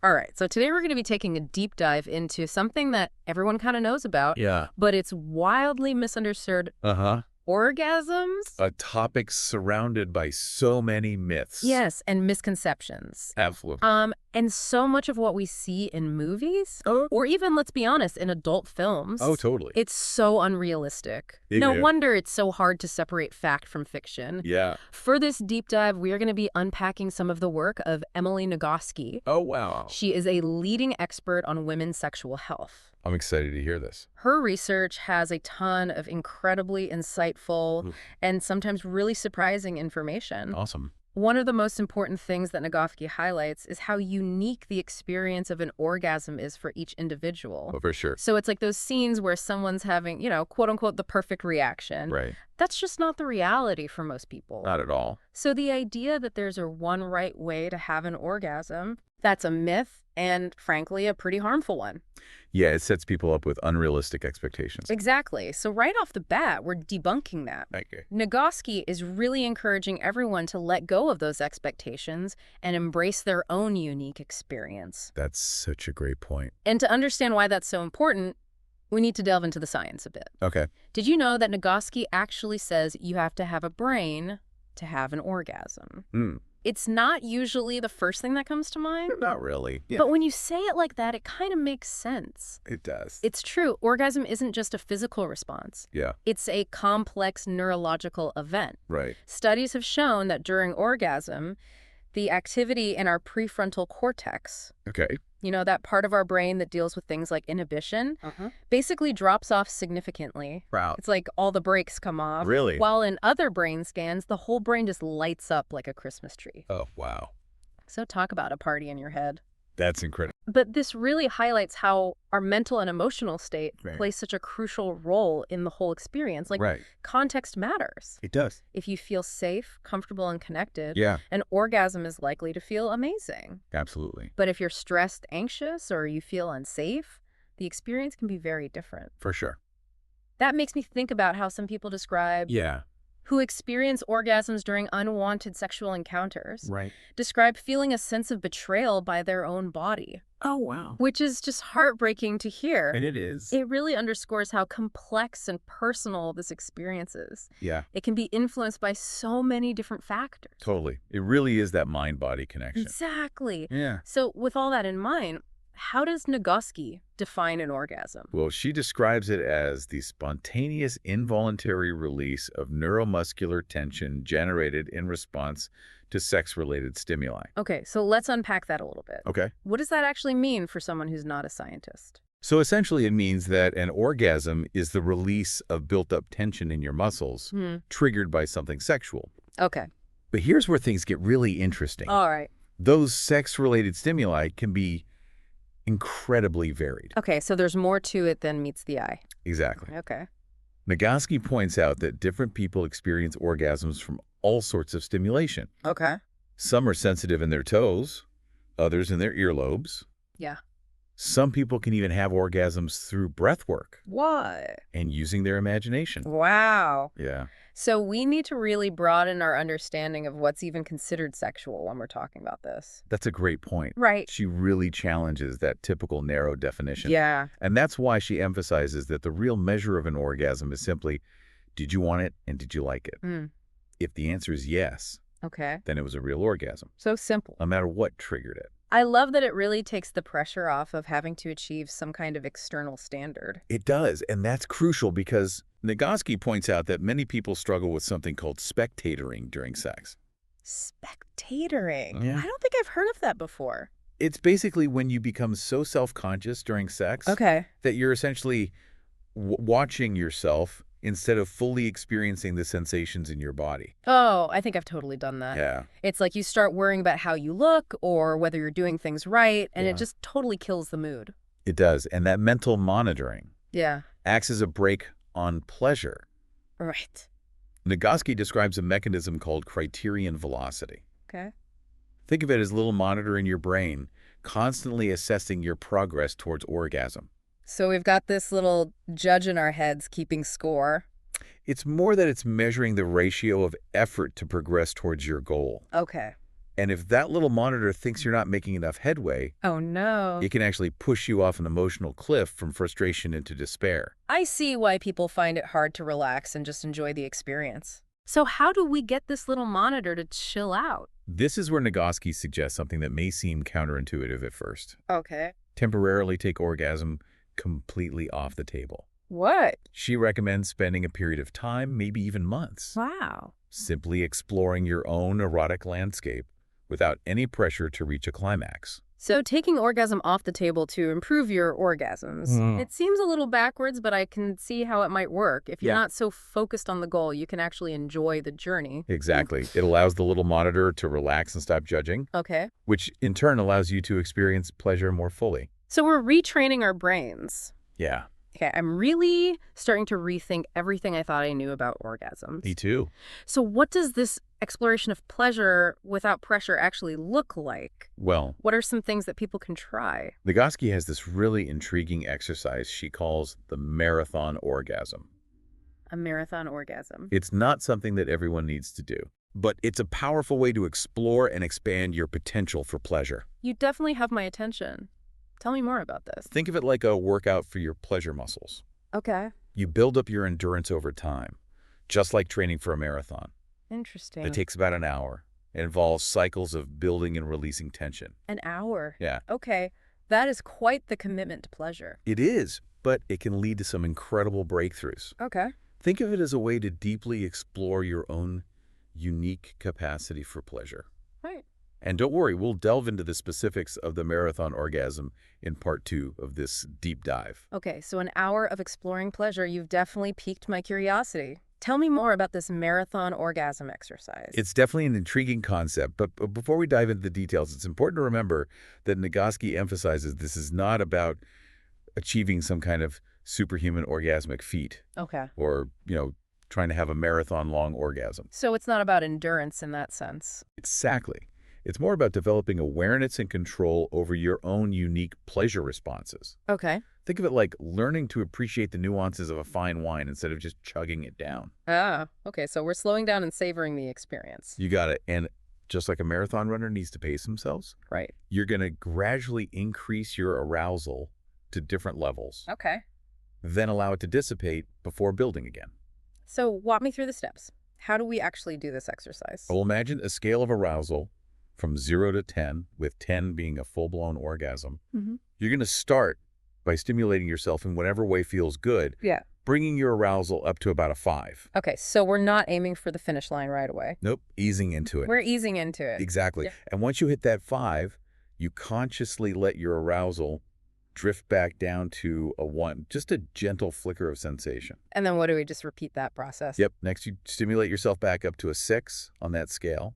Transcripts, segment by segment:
All right, so today we're going to be taking a deep dive into something that everyone kind of knows about, Yeah. but it's wildly misunderstood. Uh-huh. Orgasms? A topic surrounded by so many myths. Yes, and misconceptions. Absolutely. And so much of what we see in movies, Oh. or even, let's be honest, in adult films. Oh, totally. It's so unrealistic. Yeah. No wonder it's so hard to separate fact from fiction. Yeah. For this deep dive, we are going to be unpacking some of the work of Emily Nagoski. Oh, wow. She is a leading expert on women's sexual health. I'm excited to hear this. Her research has a ton of incredibly insightful and sometimes really surprising information. Awesome. One of the most important things that Nagoski highlights is how unique the experience of an orgasm is for each individual. Oh, for sure. So it's like those scenes where someone's having, quote unquote, the perfect reaction. Right. That's just not the reality for most people. Not at all. So the idea that there's a one right way to have an orgasm, that's a myth and, frankly, a pretty harmful one. Yeah, it sets people up with unrealistic expectations. Exactly. So right off the bat, we're debunking that. Okay. Nagoski is really encouraging everyone to let go of those expectations and embrace their own unique experience. That's such a great point. And to understand why that's so important, we need to delve into the science a bit. Okay. Did you know that Nagoski actually says you have to have a brain to have an orgasm? It's not usually the first thing that comes to mind. Not really. Yeah. But when you say it like that, it kind of makes sense. It does. It's true. Orgasm isn't just a physical response. Yeah. It's a complex neurological event. Right. Studies have shown that during orgasm, the activity in our prefrontal cortex, Okay. that part of our brain that deals with things like inhibition, basically drops off significantly. Wow. It's like all the brakes come off. Really? While in other brain scans, the whole brain just lights up like a Christmas tree. Oh, wow. So talk about a party in your head. That's incredible. But this really highlights how our mental and emotional state plays such a crucial role in the whole experience. Like, context matters. It does. If you feel safe, comfortable, and connected, Yeah. an orgasm is likely to feel amazing. Absolutely. But if you're stressed, anxious, or you feel unsafe, the experience can be very different. For sure. That makes me think about how some people describe who experience orgasms during unwanted sexual encounters. Right. Describe feeling a sense of betrayal by their own body. Oh, wow. Which is just heartbreaking to hear. And it is. It really underscores how complex and personal this experience is. Yeah. It can be influenced by so many different factors. Totally. It really is that mind-body connection. Exactly. Yeah. So with all that in mind, how does Nagoski define an orgasm? Well, she describes it as the spontaneous involuntary release of neuromuscular tension generated in response to sex-related stimuli. Okay, so let's unpack that a little bit. Okay. What does that actually mean for someone who's not a scientist? So essentially it means that an orgasm is the release of built-up tension in your muscles triggered by something sexual. Okay. But here's where things get really interesting. All right. Those sex-related stimuli can be incredibly varied. Okay, so there's more to it than meets the eye. Exactly. Okay. Nagoski points out that different people experience orgasms from all sorts of stimulation. Okay. Some are sensitive in their toes, others in their earlobes. Yeah. Some people can even have orgasms through breath work What? and using their imagination. Wow. Yeah. So we need to really broaden our understanding of what's even considered sexual when we're talking about this. That's a great point. Right. She really challenges that typical narrow definition. Yeah. And that's why she emphasizes that the real measure of an orgasm is simply, did you want it and did you like it? If the answer is yes, Okay. then it was a real orgasm, So simple. no matter what triggered it. I love that it really takes the pressure off of having to achieve some kind of external standard. It does, and that's crucial because Nagoski points out that many people struggle with something called spectatoring during sex. Spectatoring? Yeah. I don't think I've heard of that before. It's basically when you become so self-conscious during sex Okay. that you're essentially watching yourself instead of fully experiencing the sensations in your body. Oh, I think I've totally done that. Yeah. It's like you start worrying about how you look or whether you're doing things right, and it just totally kills the mood. It does, and that mental monitoring Yeah. acts as a brake on pleasure. Right. Nagoski describes a mechanism called criterion velocity. Okay. Think of it as a little monitor in your brain, constantly assessing your progress towards orgasm. So we've got this little judge in our heads keeping score. It's more that it's measuring the ratio of effort to progress towards your goal. Okay. And if that little monitor thinks you're not making enough headway, Oh, no. it can actually push you off an emotional cliff from frustration into despair. I see why people find it hard to relax and just enjoy the experience. So how do we get this little monitor to chill out? This is where Nagoski suggests something that may seem counterintuitive at first. Okay. Temporarily take orgasm completely off the table. What? She recommends spending a period of time, maybe even months, Wow. simply exploring your own erotic landscape without any pressure to reach a climax. So taking orgasm off the table to improve your orgasms. It seems a little backwards, but I can see how it might work. If you're not so focused on the goal, you can actually enjoy the journey. Exactly. It allows the little monitor to relax and stop judging, Okay. which in turn allows you to experience pleasure more fully. So we're retraining our brains. Yeah, Okay, I'm really starting to rethink everything I thought I knew about orgasms. me too. So what does this exploration of pleasure without pressure actually look like? Well, What are some things that people can try? Nagoski has this really intriguing exercise she calls the marathon orgasm. A marathon orgasm. It's not something that everyone needs to do, but it's a powerful way to explore and expand your potential for pleasure. You definitely have my attention. Tell me more about this. Think of it like a workout for your pleasure muscles. Okay. You build up your endurance over time, just like training for a marathon. Interesting. It takes about an hour. It involves cycles of building and releasing tension. An hour. Yeah, Okay. That is quite the commitment to pleasure. it is, but it can lead to some incredible breakthroughs. Okay. Think of it as a way to deeply explore your own unique capacity for pleasure. Right. And don't worry, we'll delve into the specifics of the marathon orgasm in part 2 of this deep dive. Okay, so an hour of exploring pleasure, you've definitely piqued my curiosity. Tell me more about this marathon orgasm exercise. It's definitely an intriguing concept, but before we dive into the details, it's important to remember that Nagoski emphasizes this is not about achieving some kind of superhuman orgasmic feat Okay. or, trying to have a marathon-long orgasm. So it's not about endurance in that sense. Exactly. It's more about developing awareness and control over your own unique pleasure responses. Okay. Think of it like learning to appreciate the nuances of a fine wine instead of just chugging it down. Ah, okay, so we're slowing down and savoring the experience. You got it. And just like a marathon runner needs to pace themselves, Right. you're going to gradually increase your arousal to different levels, Okay. then allow it to dissipate before building again. So walk me through the steps. How do we actually do this exercise? Well, imagine a scale of arousal from 0 to 10, with 10 being a full-blown orgasm. Mm-hmm. You're going to start by stimulating yourself in whatever way feels good, Yeah. bringing your arousal up to about a 5. Okay, so we're not aiming for the finish line right away. Nope, easing into it. We're easing into it. Exactly. Yep. And once you hit that 5, you consciously let your arousal drift back down to a 1, just a gentle flicker of sensation. And then what do we just repeat that process? Yep. Next, you stimulate yourself back up to a 6 on that scale,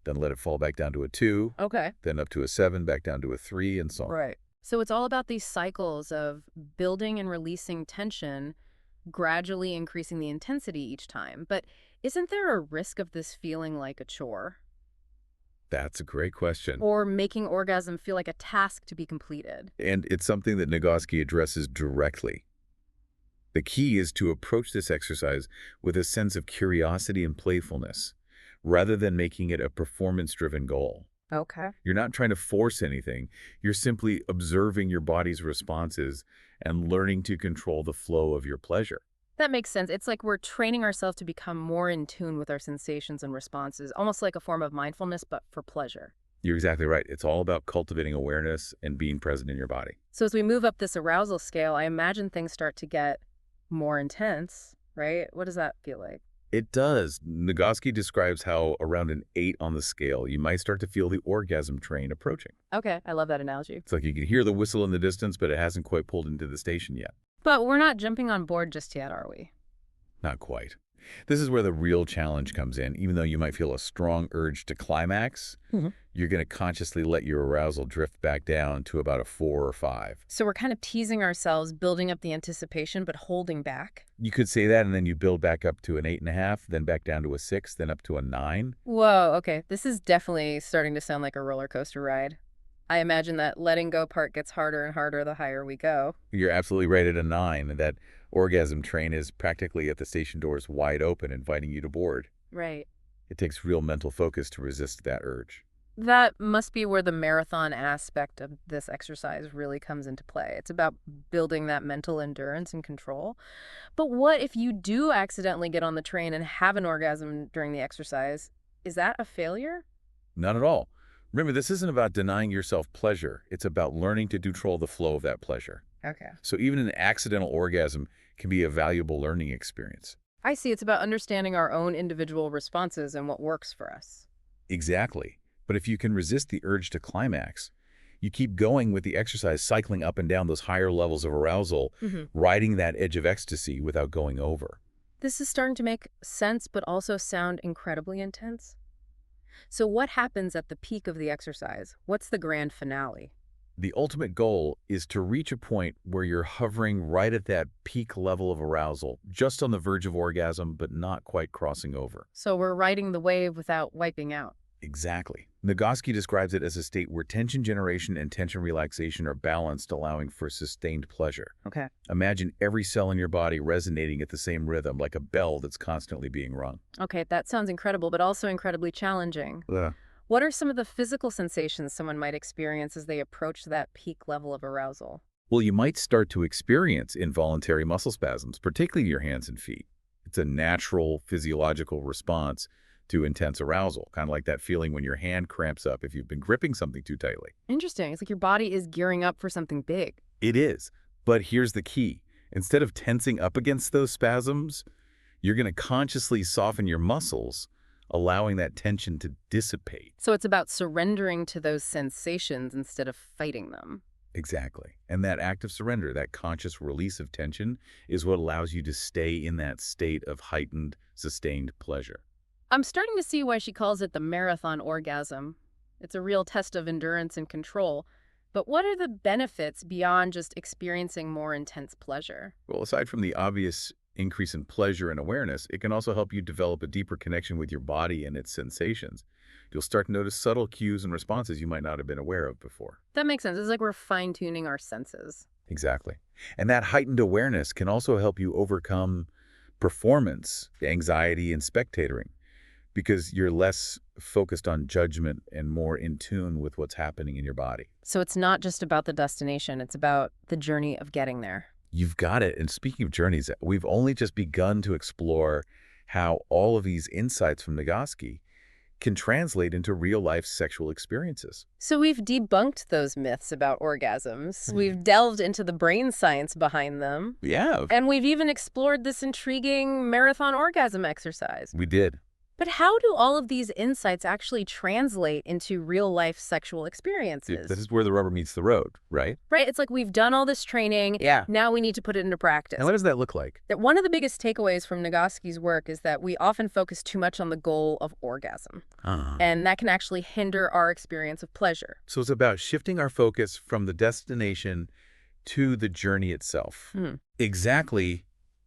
then let it fall back down to a 2, Okay. then up to a 7, back down to a 3, and so on. Right. So it's all about these cycles of building and releasing tension, gradually increasing the intensity each time. But isn't there a risk of this feeling like a chore? That's a great question. Or making orgasm feel like a task to be completed? And it's something that Nagoski addresses directly. The key is to approach this exercise with a sense of curiosity and playfulness, rather than making it a performance-driven goal. Okay. You're not trying to force anything. You're simply observing your body's responses and learning to control the flow of your pleasure. That makes sense. It's like we're training ourselves to become more in tune with our sensations and responses, almost like a form of mindfulness, but for pleasure. You're exactly right. It's all about cultivating awareness and being present in your body. So as we move up this arousal scale, I imagine things start to get more intense, right? What does that feel like? It does. Nagoski describes how around an 8 on the scale, you might start to feel the orgasm train approaching. Okay, I love that analogy. It's like you can hear the whistle in the distance, but it hasn't quite pulled into the station yet. But we're not jumping on board just yet, are we? Not quite. This is where the real challenge comes in. Even though you might feel a strong urge to climax, you're going to consciously let your arousal drift back down to about a 4 or 5. So we're kind of teasing ourselves, building up the anticipation, but holding back. You could say that, and then you build back up to an 8.5, then back down to a 6, then up to a 9. Whoa, okay. This is definitely starting to sound like a roller coaster ride. I imagine that letting go part gets harder and harder the higher we go. You're absolutely right at a 9, and that orgasm train is practically at the station doors wide open, inviting you to board. Right. It takes real mental focus to resist that urge. That must be where the marathon aspect of this exercise really comes into play. It's about building that mental endurance and control. But what if you do accidentally get on the train and have an orgasm during the exercise? Is that a failure? Not at all. Remember, this isn't about denying yourself pleasure. It's about learning to control the flow of that pleasure. Okay. So even an accidental orgasm can be a valuable learning experience. I see. It's about understanding our own individual responses and what works for us. Exactly. But if you can resist the urge to climax, you keep going with the exercise, cycling up and down those higher levels of arousal, riding that edge of ecstasy without going over. This is starting to make sense, but also sound incredibly intense. So, what happens at the peak of the exercise? What's the grand finale? The ultimate goal is to reach a point where you're hovering right at that peak level of arousal, just on the verge of orgasm, but not quite crossing over. So, we're riding the wave without wiping out. Exactly. Nagoski describes it as a state where tension generation and tension relaxation are balanced, allowing for sustained pleasure. Okay. Imagine every cell in your body resonating at the same rhythm, like a bell that's constantly being rung. Okay, that sounds incredible, but also incredibly challenging. Yeah. What are some of the physical sensations someone might experience as they approach that peak level of arousal? Well, you might start to experience involuntary muscle spasms, particularly in your hands and feet. It's a natural physiological response to intense arousal, kind of like that feeling when your hand cramps up if you've been gripping something too tightly. Interesting. It's like your body is gearing up for something big. It is. But here's the key. Instead of tensing up against those spasms, you're going to consciously soften your muscles, allowing that tension to dissipate. So it's about surrendering to those sensations instead of fighting them. Exactly. And that act of surrender, that conscious release of tension, is what allows you to stay in that state of heightened, sustained pleasure. I'm starting to see why she calls it the marathon orgasm. It's a real test of endurance and control. But what are the benefits beyond just experiencing more intense pleasure? Well, aside from the obvious increase in pleasure and awareness, it can also help you develop a deeper connection with your body and its sensations. You'll start to notice subtle cues and responses you might not have been aware of before. That makes sense. It's like we're fine-tuning our senses. Exactly. And that heightened awareness can also help you overcome performance, anxiety, and spectatoring, because you're less focused on judgment and more in tune with what's happening in your body. So it's not just about the destination, it's about the journey of getting there. You've got it. And speaking of journeys, we've only just begun to explore how all of these insights from Nagoski can translate into real-life sexual experiences. So we've debunked those myths about orgasms. We've delved into the brain science behind them. Yeah, And we've even explored this intriguing marathon orgasm exercise. we did. But how do all of these insights actually translate into real-life sexual experiences? This is where the rubber meets the road, right? Right? It's like we've done all this training. Yeah. Now we need to put it into practice. And what does that look like? That one of the biggest takeaways from Nagoski's work is that we often focus too much on the goal of orgasm. And that can actually hinder our experience of pleasure. So it's about shifting our focus from the destination to the journey itself. Exactly.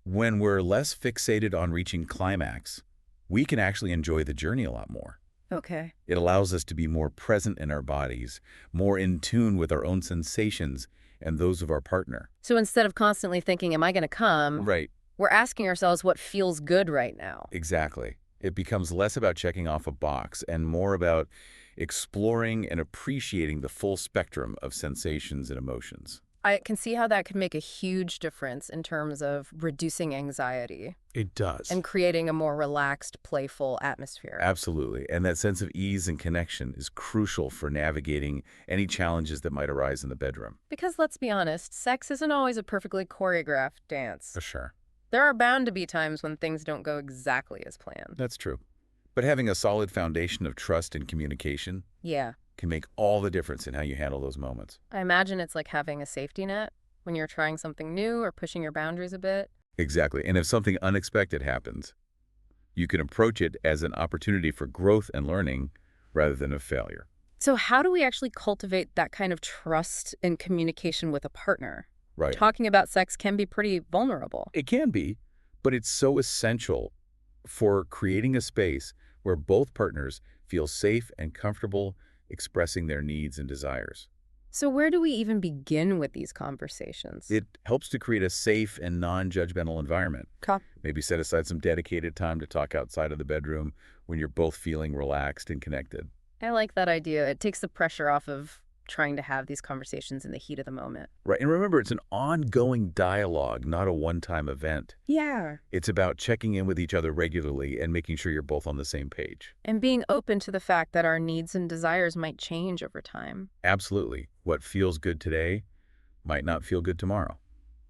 When we're less fixated on reaching climax, we can actually enjoy the journey a lot more. Okay. It allows us to be more present in our bodies, more in tune with our own sensations and those of our partner. So instead of constantly thinking, am I going to come? Right. We're asking ourselves what feels good right now. Exactly. It becomes less about checking off a box and more about exploring and appreciating the full spectrum of sensations and emotions. I can see how that could make a huge difference in terms of reducing anxiety It does. and creating a more relaxed, playful atmosphere. Absolutely. And that sense of ease and connection is crucial for navigating any challenges that might arise in the bedroom. Because let's be honest, sex isn't always a perfectly choreographed dance. For sure. There are bound to be times when things don't go exactly as planned. That's true. But having a solid foundation of trust and communication Yeah. can make all the difference in how you handle those moments. I imagine it's like having a safety net when you're trying something new or pushing your boundaries a bit. Exactly. And if something unexpected happens, you can approach it as an opportunity for growth and learning rather than a failure. So how do we actually cultivate that kind of trust and communication with a partner? Right. Talking about sex can be pretty vulnerable. It can be, but it's so essential for creating a space where both partners feel safe and comfortable expressing their needs and desires. So where do we even begin with these conversations? It helps to create a safe and non-judgmental environment. Maybe set aside some dedicated time to talk outside of the bedroom when you're both feeling relaxed and connected. I like that idea. It takes the pressure off of trying to have these conversations in the heat of the moment. Right. And remember, it's an ongoing dialogue, not a one-time event. Yeah. It's about checking in with each other regularly and making sure you're both on the same page. And being open to the fact that our needs and desires might change over time. Absolutely. What feels good today might not feel good tomorrow,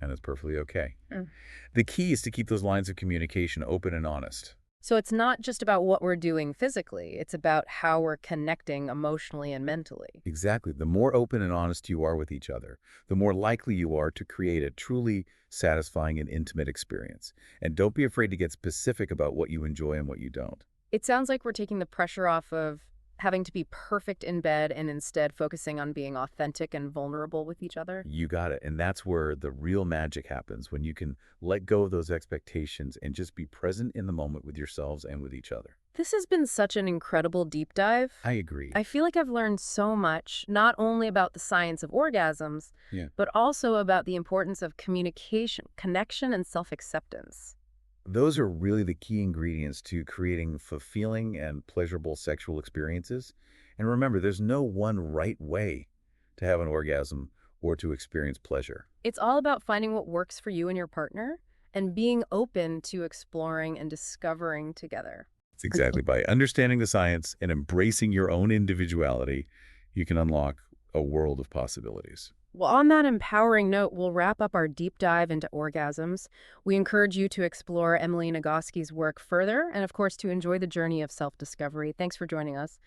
and it's perfectly okay. Mm. The key is to keep those lines of communication open and honest. So it's not just about what we're doing physically, it's about how we're connecting emotionally and mentally. Exactly. The more open and honest you are with each other, the more likely you are to create a truly satisfying and intimate experience. And don't be afraid to get specific about what you enjoy and what you don't. It sounds like we're taking the pressure off of having to be perfect in bed and instead focusing on being authentic and vulnerable with each other. You got it. And that's where the real magic happens, when you can let go of those expectations and just be present in the moment with yourselves and with each other. This has been such an incredible deep dive. I agree. I feel like I've learned so much, not only about the science of orgasms, Yeah. but also about the importance of communication, connection, and self-acceptance. Those are really the key ingredients to creating fulfilling and pleasurable sexual experiences. And remember, there's no one right way to have an orgasm or to experience pleasure. It's all about finding what works for you and your partner and being open to exploring and discovering together. It's exactly by understanding the science and embracing your own individuality, you can unlock a world of possibilities. Well, on that empowering note, we'll wrap up our deep dive into orgasms. We encourage you to explore Emily Nagoski's work further and, of course, to enjoy the journey of self-discovery. Thanks for joining us.